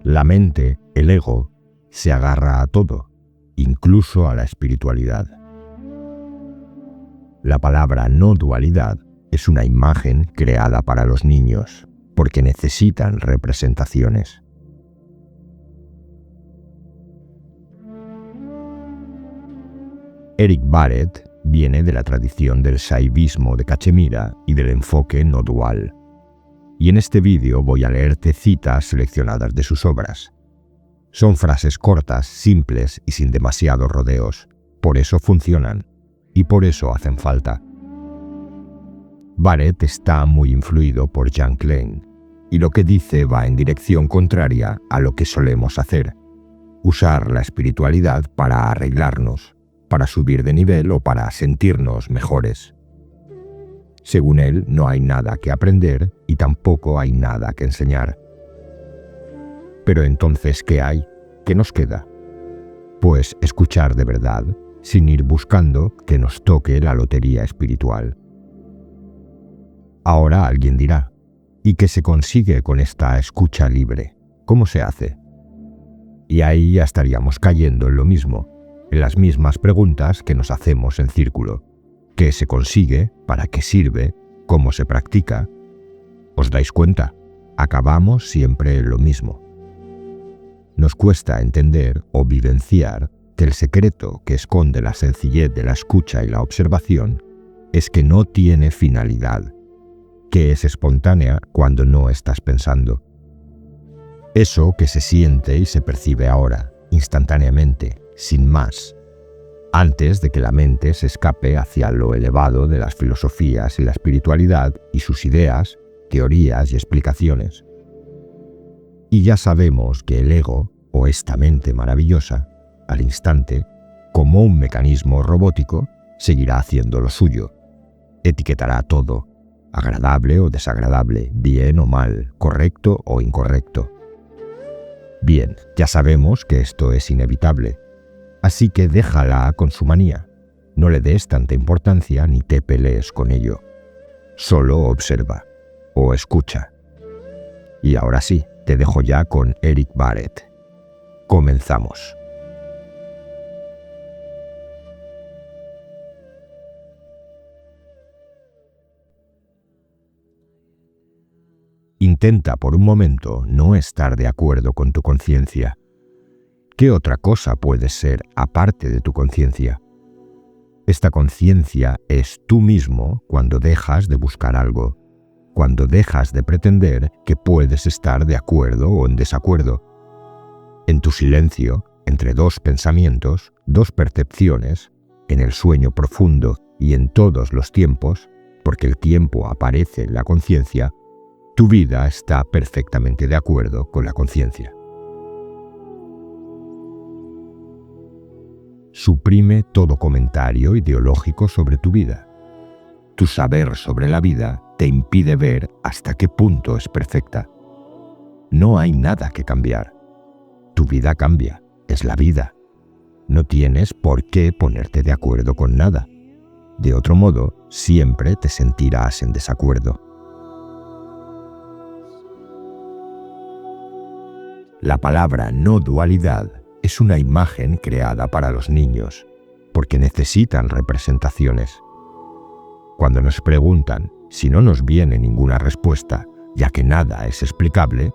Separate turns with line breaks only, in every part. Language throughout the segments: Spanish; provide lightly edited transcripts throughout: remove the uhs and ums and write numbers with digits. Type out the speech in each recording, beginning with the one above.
La mente, el ego, se agarra a todo, incluso a la espiritualidad. La palabra no dualidad es una imagen creada para los niños, porque necesitan representaciones. Eric Barrett viene de la tradición del shaivismo de Cachemira y del enfoque no dual. Y en este vídeo voy a leerte citas seleccionadas de sus obras. Son frases cortas, simples y sin demasiados rodeos. Por eso funcionan y por eso hacen falta. Barrett está muy influido por Jan Klein y lo que dice va en dirección contraria a lo que solemos hacer. Usar la espiritualidad para arreglarnos, para subir de nivel o para sentirnos mejores. Según él, no hay nada que aprender y tampoco hay nada que enseñar. Pero entonces, ¿qué hay? ¿Qué nos queda? Pues escuchar de verdad, sin ir buscando que nos toque la lotería espiritual. Ahora alguien dirá, ¿y qué se consigue con esta escucha libre? ¿Cómo se hace? Y ahí ya estaríamos cayendo en lo mismo, en las mismas preguntas que nos hacemos en círculo. ¿Qué se consigue? ¿Para qué sirve? ¿Cómo se practica? ¿Os dais cuenta? Acabamos siempre en lo mismo. Nos cuesta entender o vivenciar que el secreto que esconde la sencillez de la escucha y la observación es que no tiene finalidad, que es espontánea cuando no estás pensando. Eso que se siente y se percibe ahora, instantáneamente, sin más, antes de que la mente se escape hacia lo elevado de las filosofías y la espiritualidad y sus ideas, teorías y explicaciones. Y ya sabemos que el ego, o esta mente maravillosa, al instante, como un mecanismo robótico, seguirá haciendo lo suyo. Etiquetará todo, agradable o desagradable, bien o mal, correcto o incorrecto. Bien, ya sabemos que esto es inevitable. Así que déjala con su manía. No le des tanta importancia ni te pelees con ello. Solo observa o escucha. Y ahora sí, te dejo ya con Eric Barrett. Comenzamos. Intenta por un momento no estar de acuerdo con tu conciencia. ¿Qué otra cosa puedes ser aparte de tu conciencia? Esta conciencia es tú mismo cuando dejas de buscar algo, cuando dejas de pretender que puedes estar de acuerdo o en desacuerdo. En tu silencio, entre dos pensamientos, dos percepciones, en el sueño profundo y en todos los tiempos, porque el tiempo aparece en la conciencia, tu vida está perfectamente de acuerdo con la conciencia. Suprime todo comentario ideológico sobre tu vida. Tu saber sobre la vida te impide ver hasta qué punto es perfecta. No hay nada que cambiar. Tu vida cambia, es la vida. No tienes por qué ponerte de acuerdo con nada. De otro modo, siempre te sentirás en desacuerdo. La palabra no dualidad es una imagen creada para los niños, porque necesitan representaciones. Cuando nos preguntan si no nos viene ninguna respuesta, ya que nada es explicable,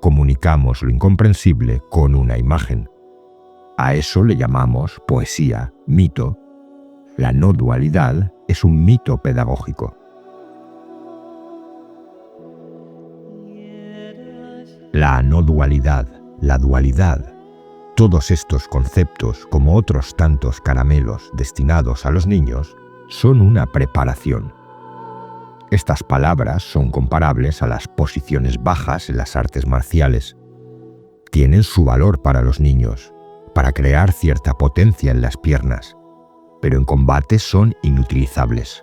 comunicamos lo incomprensible con una imagen. A eso le llamamos poesía, mito. La no dualidad es un mito pedagógico. La no dualidad, la dualidad, todos estos conceptos, como otros tantos caramelos destinados a los niños, son una preparación. Estas palabras son comparables a las posiciones bajas en las artes marciales. Tienen su valor para los niños, para crear cierta potencia en las piernas, pero en combate son inutilizables.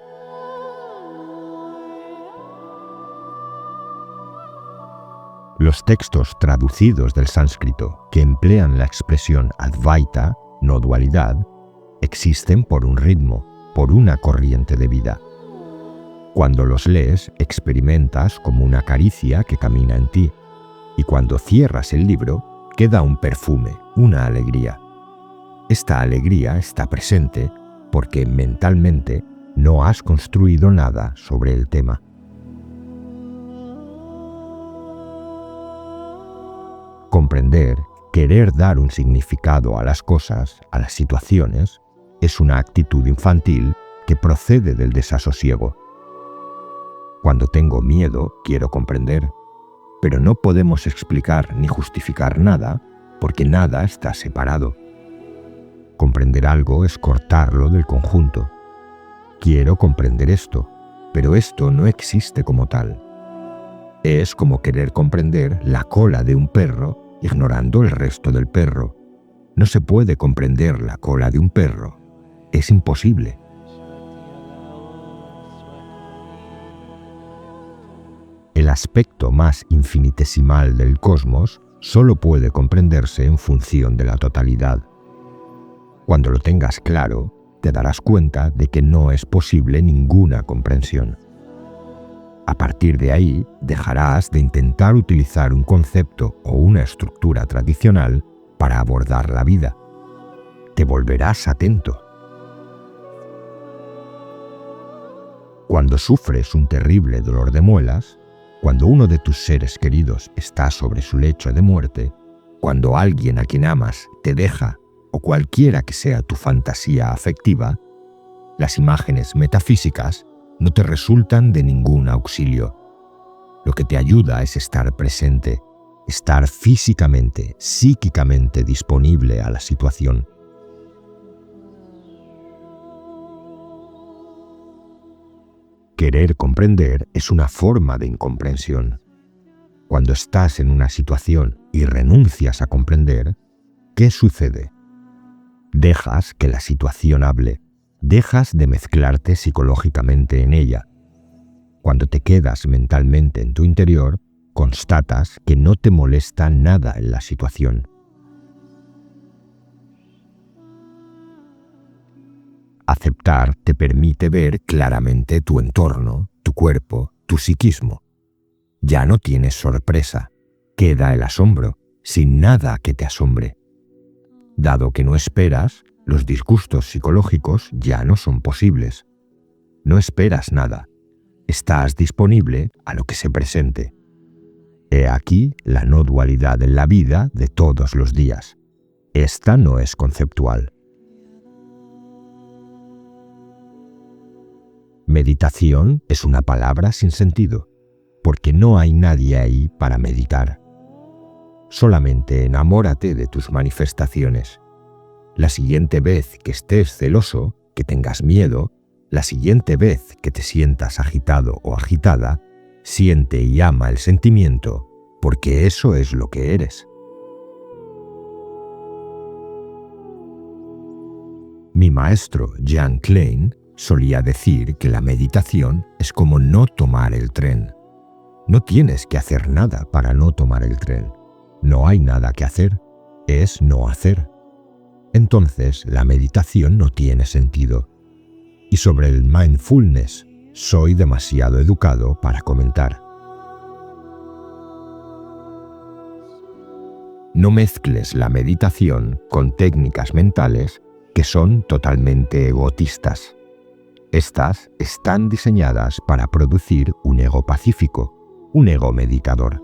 Los textos traducidos del sánscrito que emplean la expresión Advaita, no dualidad, existen por un ritmo, por una corriente de vida. Cuando los lees, experimentas como una caricia que camina en ti, y cuando cierras el libro, queda un perfume, una alegría. Esta alegría está presente porque mentalmente no has construido nada sobre el tema. Comprender, querer dar un significado a las cosas, a las situaciones, es una actitud infantil que procede del desasosiego. Cuando tengo miedo, quiero comprender, pero no podemos explicar ni justificar nada porque nada está separado. Comprender algo es cortarlo del conjunto. Quiero comprender esto, pero esto no existe como tal. Es como querer comprender la cola de un perro ignorando el resto del perro. No se puede comprender la cola de un perro. Es imposible. El aspecto más infinitesimal del cosmos solo puede comprenderse en función de la totalidad. Cuando lo tengas claro, te darás cuenta de que no es posible ninguna comprensión. A partir de ahí, dejarás de intentar utilizar un concepto o una estructura tradicional para abordar la vida. Te volverás atento. Cuando sufres un terrible dolor de muelas, cuando uno de tus seres queridos está sobre su lecho de muerte, cuando alguien a quien amas te deja o cualquiera que sea tu fantasía afectiva, las imágenes metafísicas no te resultan de ningún auxilio. Lo que te ayuda es estar presente, estar físicamente, psíquicamente disponible a la situación. Querer comprender es una forma de incomprensión. Cuando estás en una situación y renuncias a comprender, ¿qué sucede? Dejas que la situación hable, dejas de mezclarte psicológicamente en ella. Cuando te quedas mentalmente en tu interior, constatas que no te molesta nada en la situación. Aceptar te permite ver claramente tu entorno, tu cuerpo, tu psiquismo. Ya no tienes sorpresa, queda el asombro, sin nada que te asombre. Dado que no esperas, los disgustos psicológicos ya no son posibles. No esperas nada, estás disponible a lo que se presente. He aquí la no dualidad en la vida de todos los días. Esta no es conceptual. Meditación es una palabra sin sentido, porque no hay nadie ahí para meditar. Solamente enamórate de tus manifestaciones. La siguiente vez que estés celoso, que tengas miedo, la siguiente vez que te sientas agitado o agitada, siente y ama el sentimiento, porque eso es lo que eres. Mi maestro Jan Klein solía decir que la meditación es como no tomar el tren. No tienes que hacer nada para no tomar el tren. No hay nada que hacer, es no hacer. Entonces la meditación no tiene sentido. Y sobre el mindfulness, soy demasiado educado para comentar. No mezcles la meditación con técnicas mentales que son totalmente egotistas. Estas están diseñadas para producir un ego pacífico, un ego meditador.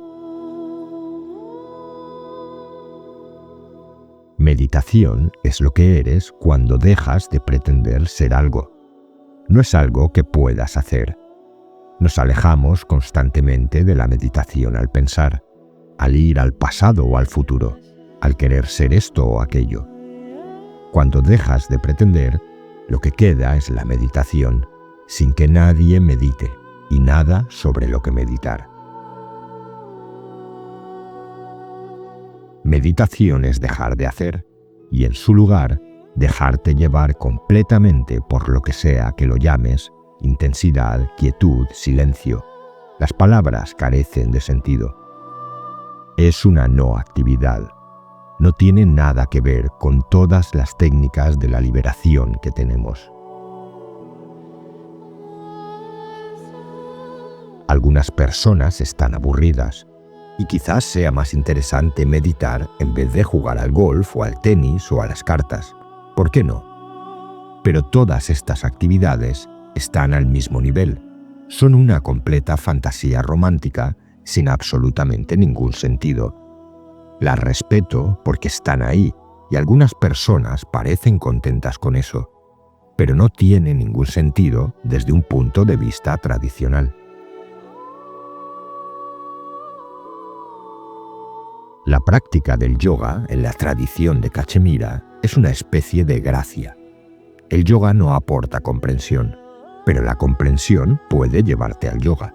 Meditación es lo que eres cuando dejas de pretender ser algo. No es algo que puedas hacer. Nos alejamos constantemente de la meditación al pensar, al ir al pasado o al futuro, al querer ser esto o aquello. Cuando dejas de pretender, lo que queda es la meditación, sin que nadie medite y nada sobre lo que meditar. Meditación es dejar de hacer y en su lugar dejarte llevar completamente por lo que sea que lo llames, intensidad, quietud, silencio. Las palabras carecen de sentido. Es una no actividad. No tiene nada que ver con todas las técnicas de la liberación que tenemos. Algunas personas están aburridas. Y quizás sea más interesante meditar en vez de jugar al golf o al tenis o a las cartas. ¿Por qué no? Pero todas estas actividades están al mismo nivel. Son una completa fantasía romántica sin absolutamente ningún sentido. Las respeto porque están ahí y algunas personas parecen contentas con eso, pero no tiene ningún sentido desde un punto de vista tradicional. La práctica del yoga en la tradición de Cachemira es una especie de gracia. El yoga no aporta comprensión, pero la comprensión puede llevarte al yoga.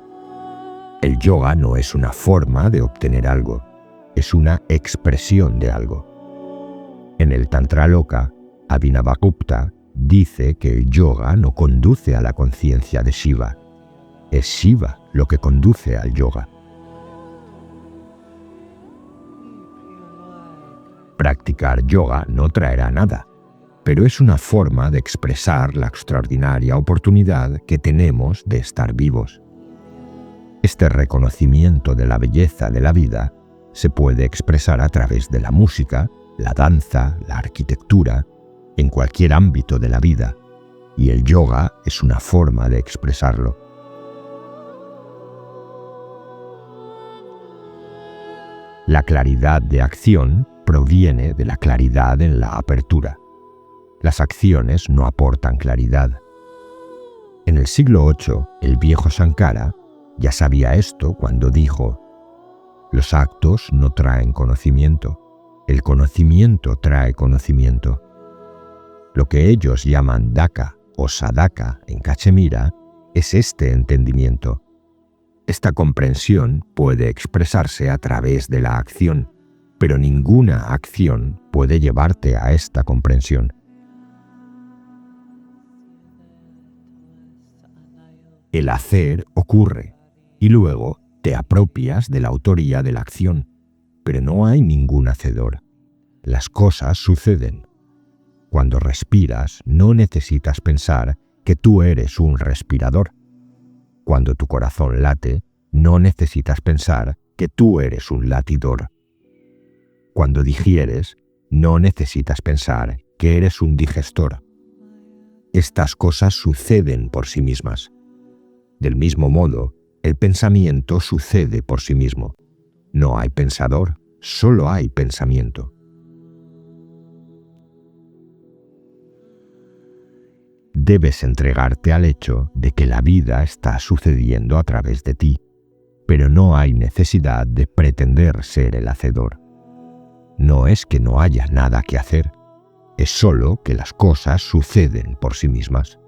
El yoga no es una forma de obtener algo, es una expresión de algo. En el Tantra Loka, Abhinavagupta dice que el yoga no conduce a la conciencia de Shiva, es Shiva lo que conduce al yoga. Practicar yoga no traerá nada, pero es una forma de expresar la extraordinaria oportunidad que tenemos de estar vivos. Este reconocimiento de la belleza de la vida se puede expresar a través de la música, la danza, la arquitectura, en cualquier ámbito de la vida, y el yoga es una forma de expresarlo. La claridad de acción proviene de la claridad en la apertura. Las acciones no aportan claridad. En el siglo VIII, el viejo Shankara ya sabía esto cuando dijo: los actos no traen conocimiento, el conocimiento trae conocimiento. Lo que ellos llaman daka o sadaka en Cachemira es este entendimiento. Esta comprensión puede expresarse a través de la acción, pero ninguna acción puede llevarte a esta comprensión. El hacer ocurre y luego te apropias de la autoría de la acción, pero no hay ningún hacedor. Las cosas suceden. Cuando respiras, no necesitas pensar que tú eres un respirador. Cuando tu corazón late, no necesitas pensar que tú eres un latidor. Cuando digieres, no necesitas pensar que eres un digestor. Estas cosas suceden por sí mismas. Del mismo modo, el pensamiento sucede por sí mismo. No hay pensador, solo hay pensamiento. Debes entregarte al hecho de que la vida está sucediendo a través de ti, pero no hay necesidad de pretender ser el hacedor. No es que no haya nada que hacer, es solo que las cosas suceden por sí mismas.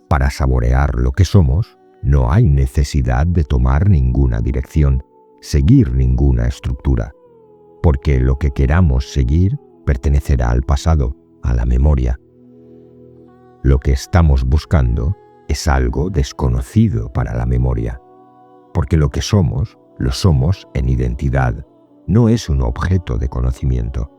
Para saborear lo que somos, no hay necesidad de tomar ninguna dirección, seguir ninguna estructura, porque lo que queramos seguir pertenecerá al pasado, a la memoria. Lo que estamos buscando es algo desconocido para la memoria, porque lo que somos, lo somos en identidad, no es un objeto de conocimiento.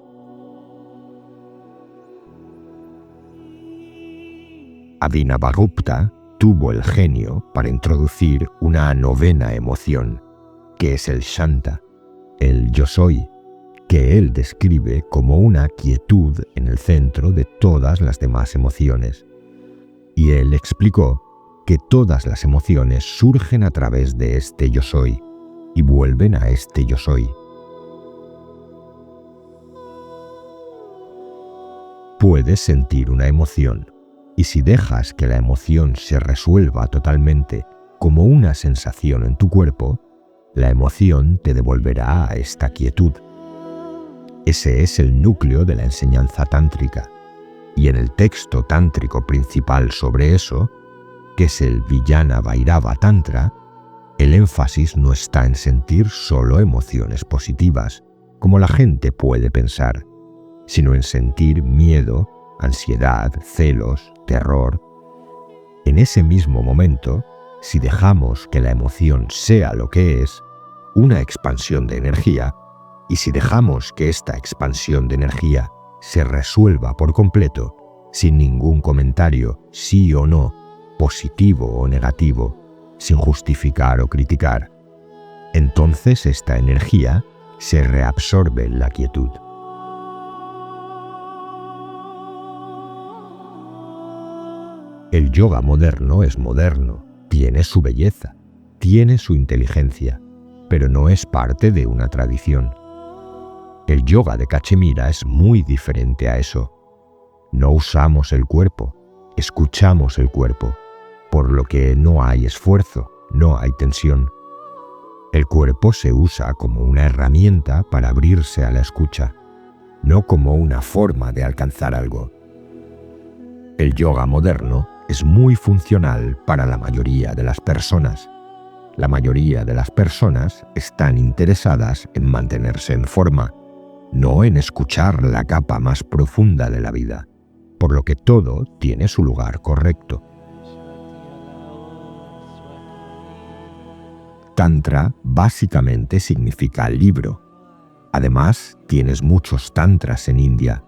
Abhinavagupta tuvo el genio para introducir una novena emoción, que es el Shanta, el yo soy, que él describe como una quietud en el centro de todas las demás emociones. Y él explicó que todas las emociones surgen a través de este yo soy y vuelven a este yo soy. Puedes sentir una emoción, y si dejas que la emoción se resuelva totalmente como una sensación en tu cuerpo, la emoción te devolverá a esta quietud. Ese es el núcleo de la enseñanza tántrica, y en el texto tántrico principal sobre eso, que es el Vijnana Bhairava Tantra, el énfasis no está en sentir solo emociones positivas, como la gente puede pensar, sino en sentir miedo, ansiedad, celos, terror. En ese mismo momento, si dejamos que la emoción sea lo que es, una expansión de energía, y si dejamos que esta expansión de energía se resuelva por completo, sin ningún comentario, sí o no, positivo o negativo, sin justificar o criticar, entonces esta energía se reabsorbe en la quietud. El yoga moderno es moderno, tiene su belleza, tiene su inteligencia, pero no es parte de una tradición. El yoga de Cachemira es muy diferente a eso. No usamos el cuerpo, escuchamos el cuerpo, por lo que no hay esfuerzo, no hay tensión. El cuerpo se usa como una herramienta para abrirse a la escucha, no como una forma de alcanzar algo. El yoga moderno es muy funcional para la mayoría de las personas. La mayoría de las personas están interesadas en mantenerse en forma, no en escuchar la capa más profunda de la vida, por lo que todo tiene su lugar correcto. Tantra básicamente significa libro. Además, tienes muchos tantras en India.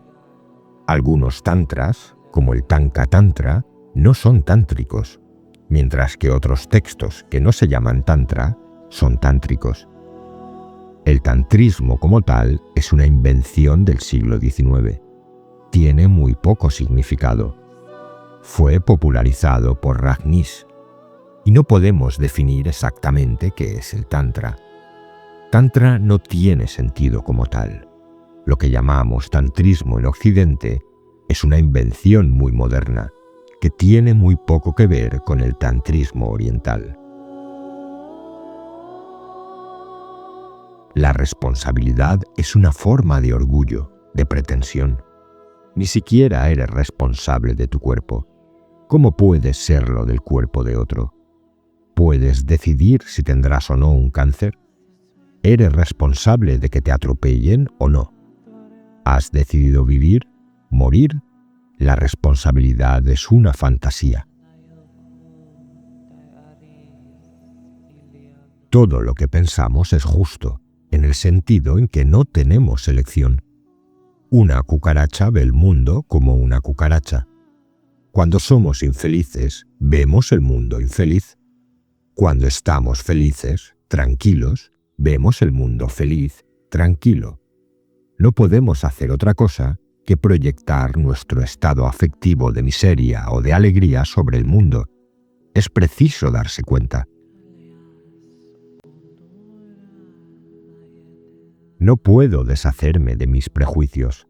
Algunos tantras, como el Tanka Tantra, no son tántricos, mientras que otros textos que no se llaman tantra son tántricos. El tantrismo como tal es una invención del siglo XIX. Tiene muy poco significado. Fue popularizado por Rajneesh, y no podemos definir exactamente qué es el tantra. Tantra no tiene sentido como tal. Lo que llamamos tantrismo en Occidente es una invención muy moderna, que tiene muy poco que ver con el tantrismo oriental. La responsabilidad es una forma de orgullo, de pretensión. Ni siquiera eres responsable de tu cuerpo. ¿Cómo puedes serlo del cuerpo de otro? ¿Puedes decidir si tendrás o no un cáncer? ¿Eres responsable de que te atropellen o no? ¿Has decidido vivir? ¿Morir? La responsabilidad es una fantasía. Todo lo que pensamos es justo, en el sentido en que no tenemos elección. Una cucaracha ve el mundo como una cucaracha. Cuando somos infelices, vemos el mundo infeliz. Cuando estamos felices, tranquilos, vemos el mundo feliz, tranquilo. No podemos hacer otra cosa que proyectar nuestro estado afectivo de miseria o de alegría sobre el mundo. Es preciso darse cuenta. No puedo deshacerme de mis prejuicios.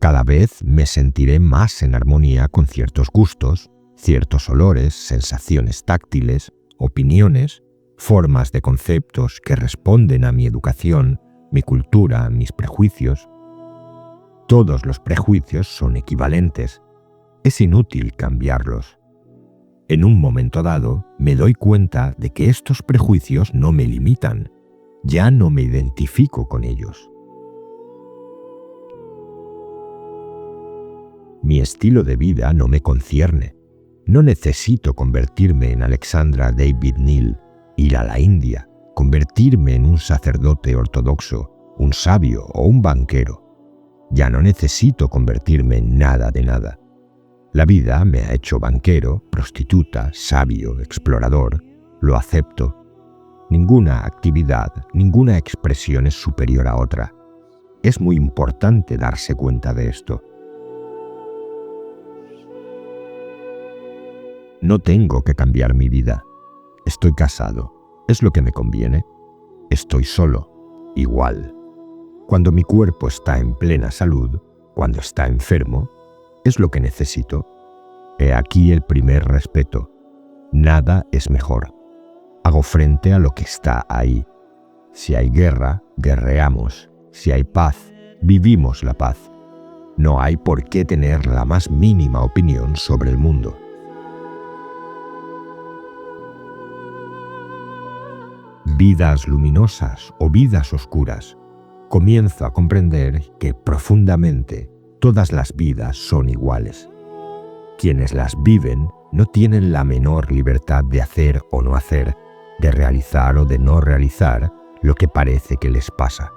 Cada vez me sentiré más en armonía con ciertos gustos, ciertos olores, sensaciones táctiles, opiniones, formas de conceptos que responden a mi educación, mi cultura, mis prejuicios. Todos los prejuicios son equivalentes. Es inútil cambiarlos. En un momento dado, me doy cuenta de que estos prejuicios no me limitan. Ya no me identifico con ellos. Mi estilo de vida no me concierne. No necesito convertirme en Alexandra David Neal, ir a la India, convertirme en un sacerdote ortodoxo, un sabio o un banquero. Ya no necesito convertirme en nada de nada. La vida me ha hecho banquero, prostituta, sabio, explorador. Lo acepto. Ninguna actividad, ninguna expresión es superior a otra. Es muy importante darse cuenta de esto. No tengo que cambiar mi vida. Estoy casado. ¿Es lo que me conviene? Estoy solo. Igual. Cuando mi cuerpo está en plena salud, cuando está enfermo, es lo que necesito. He aquí el primer respeto. Nada es mejor. Hago frente a lo que está ahí. Si hay guerra, guerreamos. Si hay paz, vivimos la paz. No hay por qué tener la más mínima opinión sobre el mundo. Vidas luminosas o vidas oscuras. Comienzo a comprender que profundamente todas las vidas son iguales. Quienes las viven no tienen la menor libertad de hacer o no hacer, de realizar o de no realizar lo que parece que les pasa.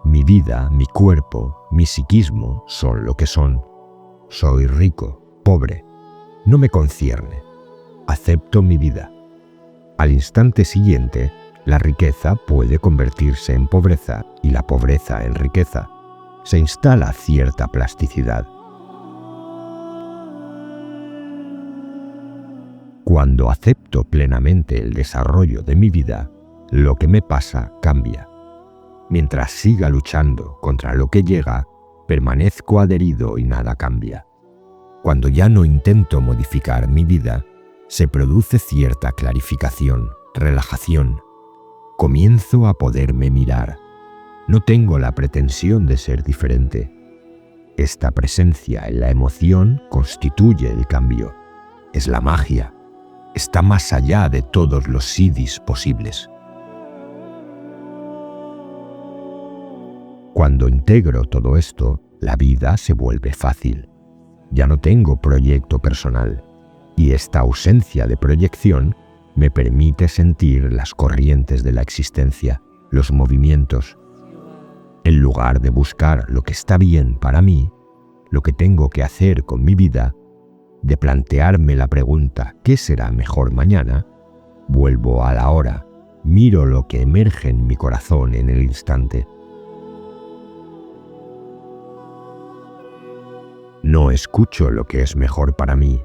Mi vida, mi cuerpo, mi psiquismo son lo que son. Soy rico, pobre. No me concierne. Acepto mi vida. Al instante siguiente, la riqueza puede convertirse en pobreza y la pobreza en riqueza. Se instala cierta plasticidad. Cuando acepto plenamente el desarrollo de mi vida, lo que me pasa cambia. Mientras siga luchando contra lo que llega, permanezco adherido y nada cambia. Cuando ya no intento modificar mi vida, se produce cierta clarificación, relajación. Comienzo a poderme mirar. No tengo la pretensión de ser diferente. Esta presencia en la emoción constituye el cambio. Es la magia. Está más allá de todos los sidis posibles. Cuando integro todo esto, la vida se vuelve fácil. Ya no tengo proyecto personal, y esta ausencia de proyección me permite sentir las corrientes de la existencia, los movimientos. En lugar de buscar lo que está bien para mí, lo que tengo que hacer con mi vida, de plantearme la pregunta ¿qué será mejor mañana?, vuelvo a la hora, miro lo que emerge en mi corazón en el instante. No escucho lo que es mejor para mí.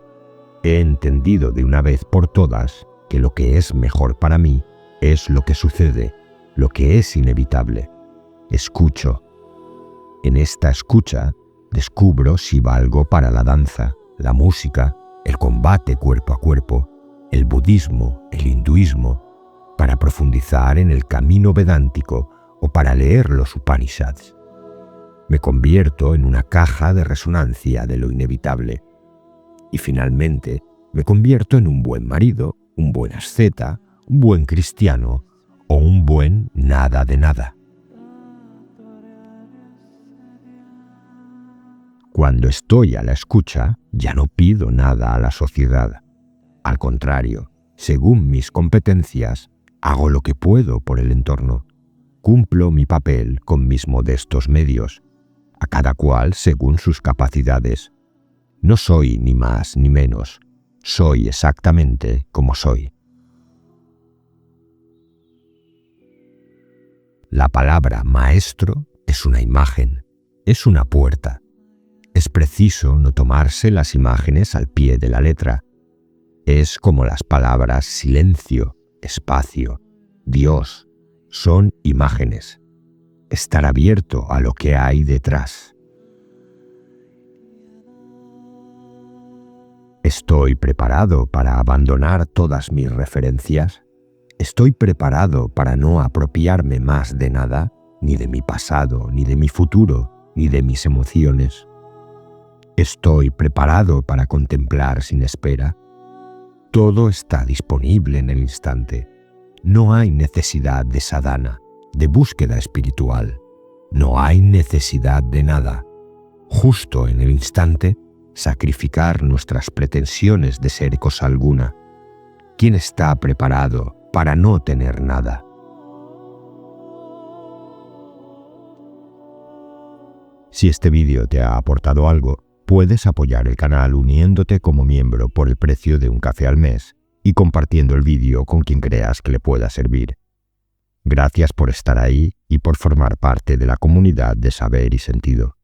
He entendido de una vez por todas que lo que es mejor para mí es lo que sucede, lo que es inevitable. Escucho. En esta escucha descubro si valgo para la danza, la música, el combate cuerpo a cuerpo, el budismo, el hinduismo, para profundizar en el camino vedántico o para leer los Upanishads. Me convierto en una caja de resonancia de lo inevitable. Y finalmente, me convierto en un buen marido, un buen asceta, un buen cristiano o un buen nada de nada. Cuando estoy a la escucha, ya no pido nada a la sociedad. Al contrario, según mis competencias, hago lo que puedo por el entorno. Cumplo mi papel con mis modestos medios, a cada cual según sus capacidades. No soy ni más ni menos, soy exactamente como soy. La palabra maestro es una imagen, es una puerta. Es preciso no tomarse las imágenes al pie de la letra. Es como las palabras silencio, espacio, Dios, son imágenes. Estar abierto a lo que hay detrás. ¿Estoy preparado para abandonar todas mis referencias? ¿Estoy preparado para no apropiarme más de nada, ni de mi pasado, ni de mi futuro, ni de mis emociones? ¿Estoy preparado para contemplar sin espera? Todo está disponible en el instante. No hay necesidad de sadhana, de búsqueda espiritual. No hay necesidad de nada. Justo en el instante, sacrificar nuestras pretensiones de ser cosa alguna. ¿Quién está preparado para no tener nada? Si este vídeo te ha aportado algo, puedes apoyar el canal uniéndote como miembro por el precio de un café al mes y compartiendo el vídeo con quien creas que le pueda servir. Gracias por estar ahí y por formar parte de la comunidad de Saber y Sentido.